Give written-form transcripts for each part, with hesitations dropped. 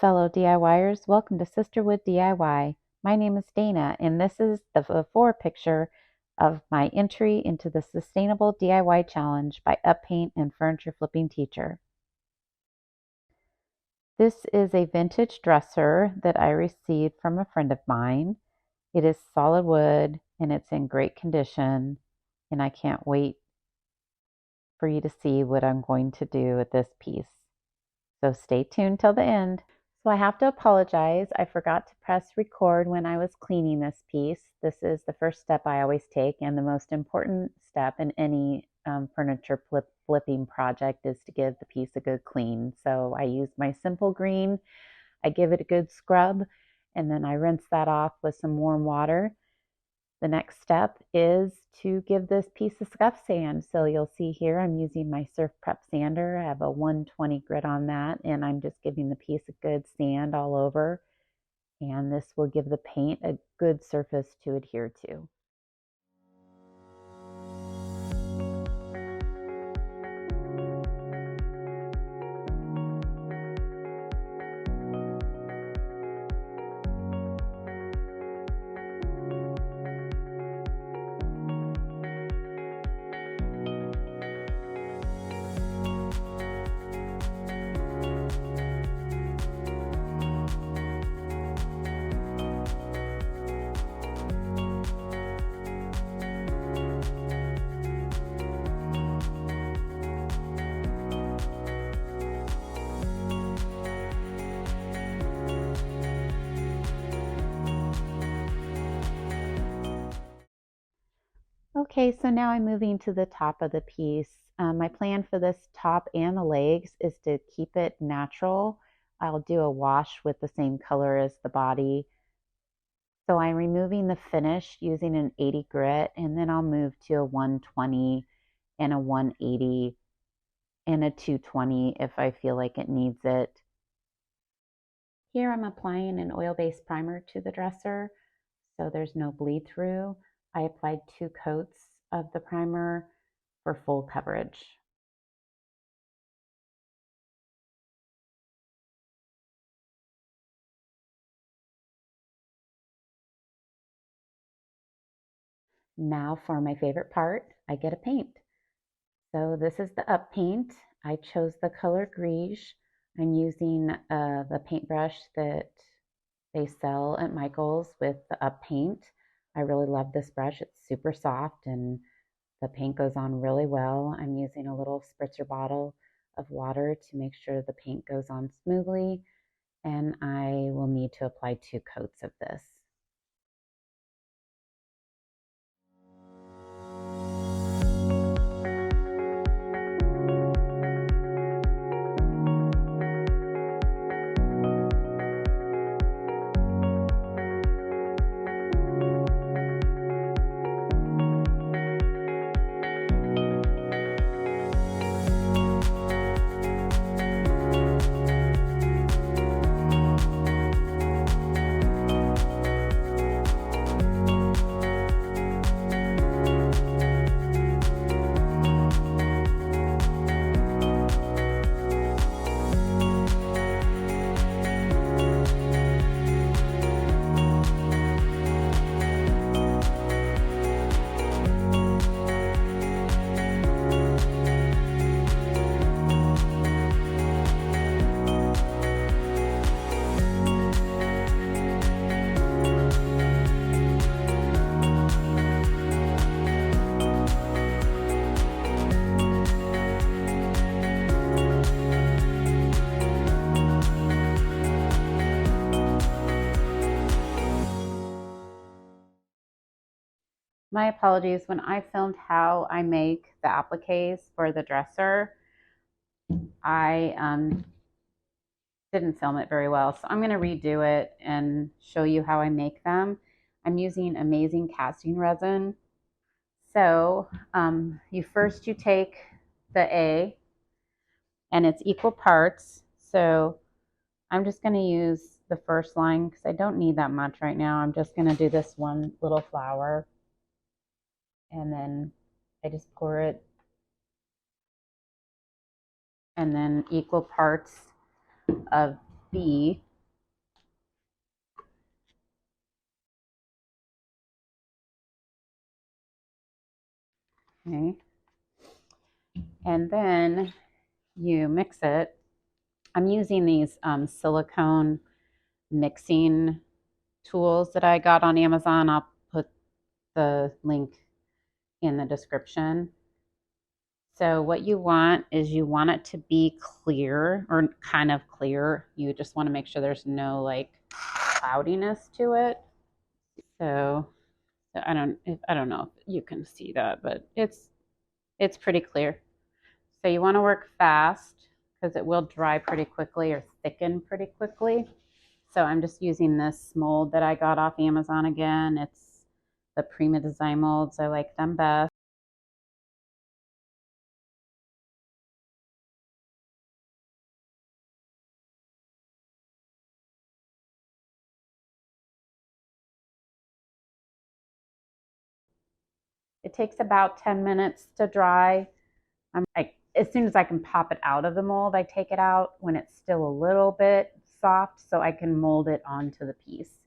fellow DIYers. Welcome to Sisterwood DIY. My name is Dana, and this is the before picture of my entry into the Sustainable DIY Challenge by Uppaint and Furniture Flipping Teacher. This is a vintage dresser that I received from a friend of mine. It is solid wood, and it's in great condition, and I can't wait for you to see what I'm going to do with this piece. So stay tuned till the end. So I have to apologize. I forgot to press record when I was cleaning this piece. This is the first step I always take, and the most important step in any furniture flipping project is to give the piece a good clean. So I use my simple green, I give it a good scrub, and then I rinse that off with some warm water. The next step is to give this piece a scuff sand. So you'll see here I'm using my Surf Prep sander. I have a 120 grit on that, and I'm just giving the piece a good sand all over. And this will give the paint a good surface to adhere to. Okay, so now I'm moving to the top of the piece. My plan for this top and the legs is to keep it natural. I'll do a wash with the same color as the body. So I'm removing the finish using an 80 grit, and then I'll move to a 120 and a 180 and a 220 if I feel like it needs it. Here I'm applying an oil-based primer to the dresser so there's no bleed through. I applied 2 coats of the primer for full coverage. Now for my favorite part, I get a paint. So this is the up paint. I chose the color Greige. I'm using the paintbrush that they sell at Michael's with the up paint. I really love this brush. It's super soft and the paint goes on really well. I'm using a little spritzer bottle of water to make sure the paint goes on smoothly, and I will need to apply 2 coats of this. My apologies, when I filmed how I make the appliques for the dresser, I didn't film it very well. So I'm going to redo it and show you how I make them. I'm using amazing casting resin. So you take the A, and it's equal parts. So I'm just going to use the first line because I don't need that much right now. I'm just going to do this one little flower. And then I just pour it, and then equal parts of B. Okay. And then you mix it. I'm using these silicone mixing tools that I got on Amazon. I'll put the link in the description. So what you want is you want it to be clear or kind of clear. You just want to make sure there's no like cloudiness to it. So I don't know if you can see that, but it's pretty clear. So you want to work fast because it will dry pretty quickly or thicken pretty quickly. So I'm just using this mold that I got off Amazon again. It's the Prima Design molds. I like them best. It takes about 10 minutes to dry. As soon as I can pop it out of the mold, I take it out when it's still a little bit soft so I can mold it onto the piece.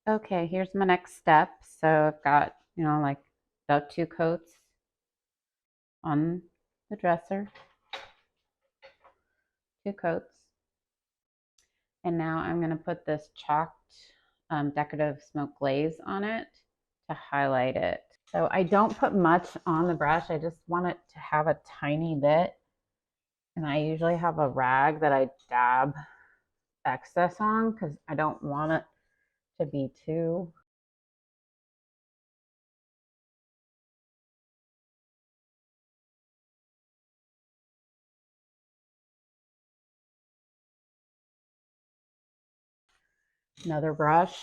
Okay, here's my next step. So I've got, like about 2 coats on the dresser, 2 coats. And now I'm going to put this chalked decorative smoke glaze on it to highlight it. So I don't put much on the brush. I just want it to have a tiny bit. And I usually have a rag that I dab excess on because I don't want it to be too. Another brush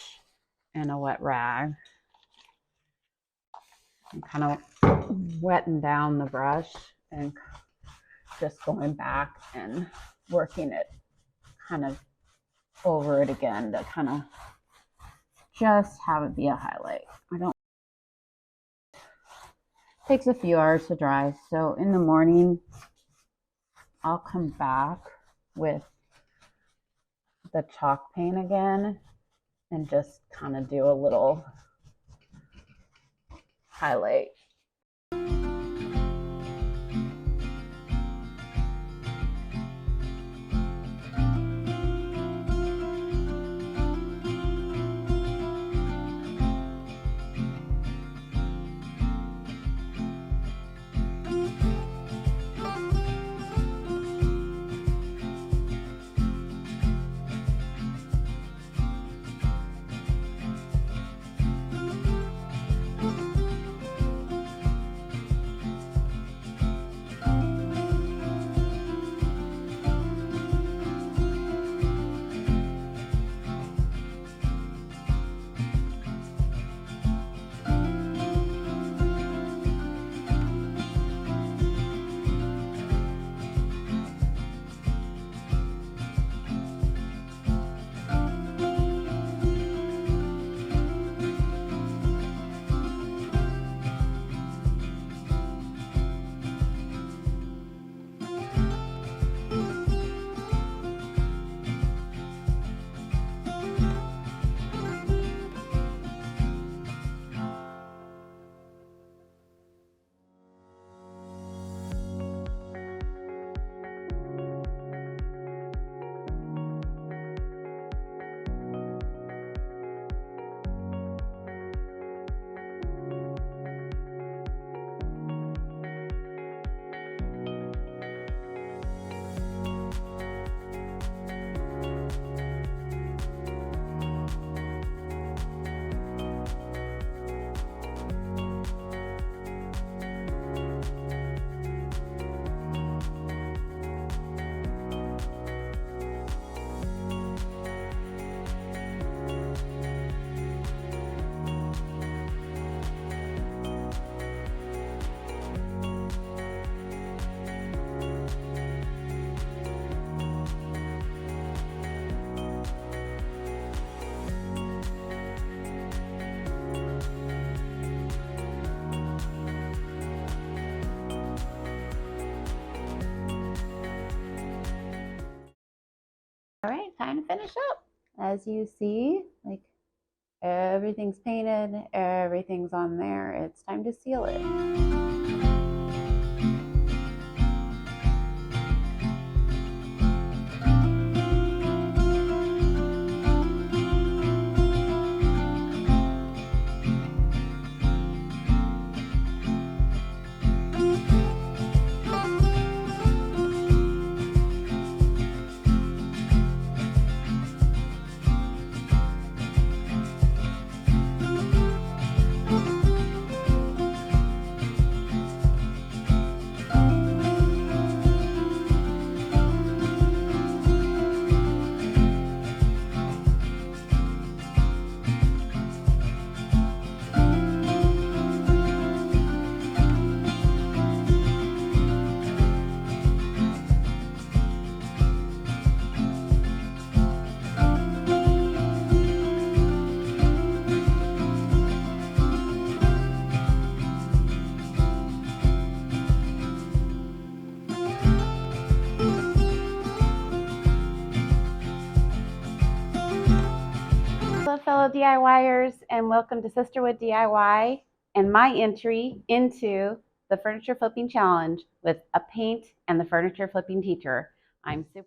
and a wet rag. I'm kind of wetting down the brush and just going back and working it kind of over it again to kind of just have it be a highlight. Takes a few hours to dry, so in the morning I'll come back with the chalk paint again and just kind of do a little highlight. All right, time to finish up. As you see, like everything's painted, everything's on there. It's time to seal it. fellow DIYers, and welcome to Sisterwood DIY and my entry into the Furniture Flipping Challenge with a paint and the furniture flipping teacher. I'm super